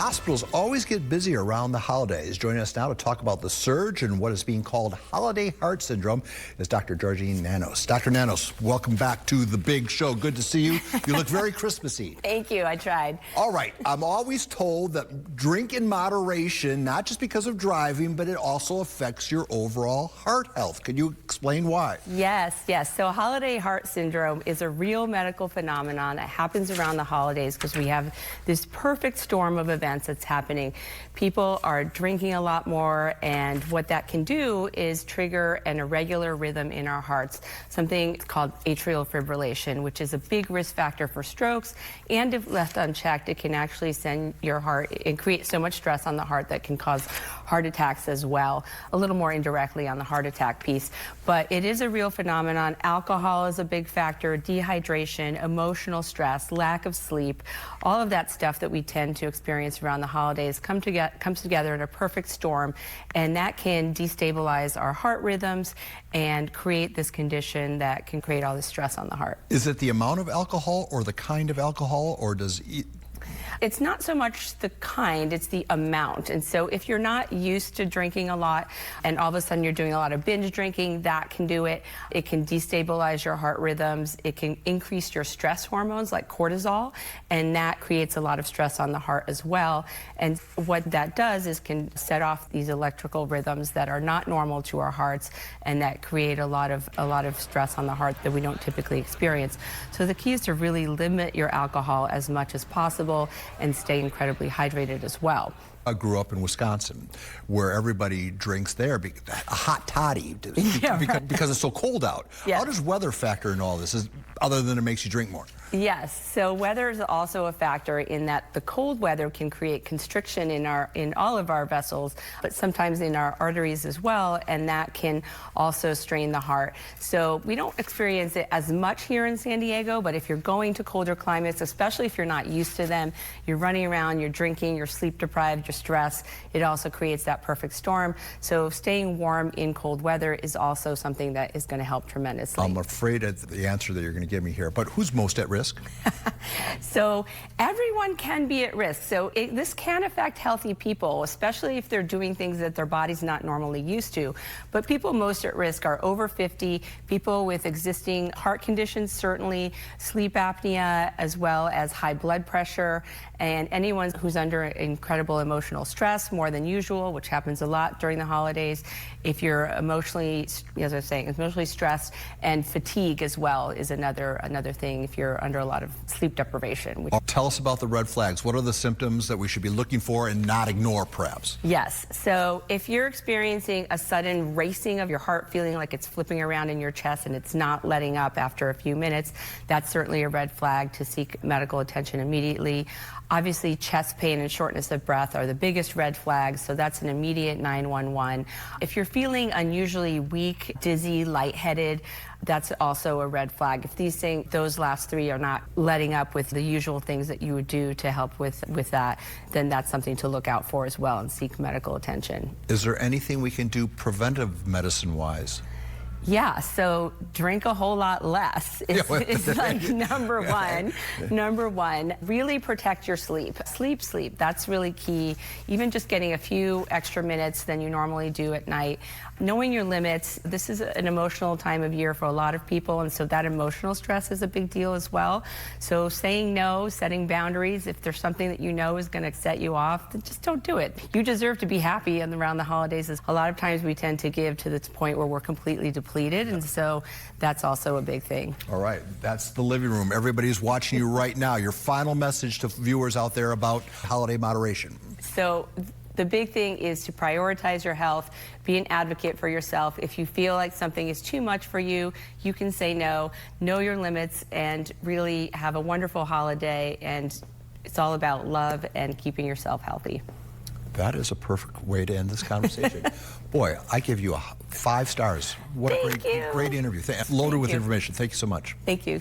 Hospitals always get busy around the holidays. Joining us now to talk about the surge and what is being called holiday heart syndrome is Dr. Georgine Nanos. Dr. Nanos, welcome back to the big show. Good to see you. You look very Christmassy. Thank you. I tried. All right. I'm always told that drink in moderation, not just because of driving, but it also affects your overall heart health. Can you explain why? Yes. So holiday heart syndrome is a real medical phenomenon that happens around the holidays because we have this perfect storm of events that's happening. People are drinking a lot more, and what that can do is trigger an irregular rhythm in our hearts, something called atrial fibrillation, which is a big risk factor for strokes, and if left unchecked, it can actually send your heart and create so much stress on the heart that can cause heart attacks as well, a little more indirectly on the heart attack piece. But it is a real phenomenon. Alcohol is a big factor, dehydration, emotional stress, lack of sleep, all of that stuff that we tend to experience around the holidays comes together in a perfect storm, and that can destabilize our heart rhythms and create this condition that can create all this stress on the heart. Is it the amount of alcohol or the kind of alcohol, or does It's not so much the kind, it's the amount. And so if you're not used to drinking a lot and all of a sudden you're doing a lot of binge drinking, that can do it. It can destabilize your heart rhythms. It can increase your stress hormones like cortisol, and that creates a lot of stress on the heart as well. And what that does is can set off these electrical rhythms that are not normal to our hearts and that create a lot of stress on the heart that we don't typically experience. So the key is to really limit your alcohol as much as possible and stay incredibly hydrated as well. I grew up in Wisconsin, where everybody drinks there, a hot toddy, because it's so cold out. Yeah. How does weather factor in all this, other than it makes you drink more? Yes, so weather is also a factor in that the cold weather can create constriction in all of our vessels, but sometimes in our arteries as well, and that can also strain the heart. So we don't experience it as much here in San Diego, but if you're going to colder climates, especially if you're not used to them, you're running around, you're drinking, you're sleep deprived, you're stressed, it also creates that perfect storm. So staying warm in cold weather is also something that is going to help tremendously. I'm afraid of the answer that you're going to give me here, but who's most at risk? So everyone can be at risk. So this can affect healthy people, especially if they're doing things that their body's not normally used to. But people most at risk are over 50, people with existing heart conditions, certainly sleep apnea, as well as high blood pressure, and anyone who's under incredible emotional stress, more than usual, which happens a lot during the holidays. If you're emotionally, as I was saying, emotionally stressed, and fatigue as well is another thing if you're under a lot of sleep deprivation. Tell us about the red flags. What are the symptoms that we should be looking for and not ignore, perhaps? Yes, so if you're experiencing a sudden racing of your heart, feeling like it's flipping around in your chest and it's not letting up after a few minutes, that's certainly a red flag to seek medical attention immediately. Obviously, chest pain and shortness of breath are the biggest red flags, so that's an immediate 911. If you're feeling unusually weak, dizzy, lightheaded, that's also a red flag. If those last three are not letting up with the usual things that you would do to help with that, then that's something to look out for as well and seek medical attention. Is there anything we can do preventive medicine-wise? Yeah, so drink a whole lot less. It's like number one. Number one, really protect your sleep. Sleep. That's really key. Even just getting a few extra minutes than you normally do at night. Knowing your limits. This is an emotional time of year for a lot of people, and so that emotional stress is a big deal as well. So saying no, setting boundaries. If there's something that you know is going to set you off, then just don't do it. You deserve to be happy around the holidays. A lot of times we tend to give to the point where we're completely depleted, and so that's also a big thing. All right, that's the living room. Everybody's watching you right now. Your final message to viewers out there about holiday moderation. So the big thing is to prioritize your health, be an advocate for yourself. If you feel like something is too much for you, you can say no, know your limits, and really have a wonderful holiday. And it's all about love and keeping yourself healthy. That is a perfect way to end this conversation. Boy, I give you 5 stars. What a great interview. Loaded with information. Thank you so much. Thank you.